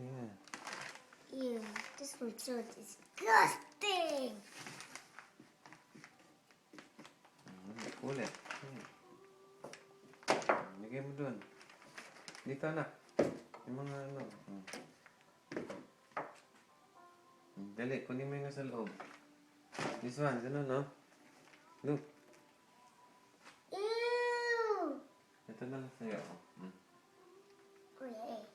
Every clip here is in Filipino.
Dali na. Ew, this one's so disgusting. Ulit. Lagay mo doon. Dito na. Yung mga ano. Dali, kunin mo yung nasa loob. This one, ganun, no? Look. Ew. Ito na lang sa'yo. Okay.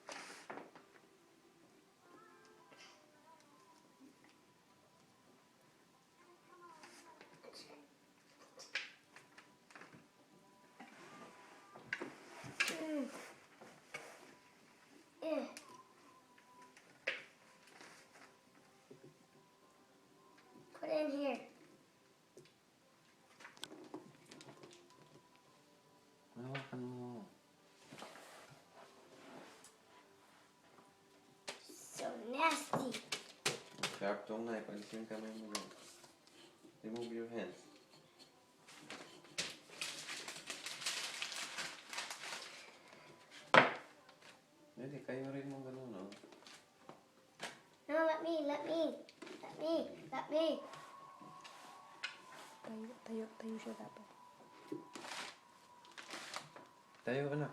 Yeah. Put it in here. Hawakan mo. So nasty. Sharp tong knife. Alisin yung kamay mo doon. Remove your hands. Hindi, kayo rin mo ganun, no? No, let me. Tayo siya dapat. Tayo ka na.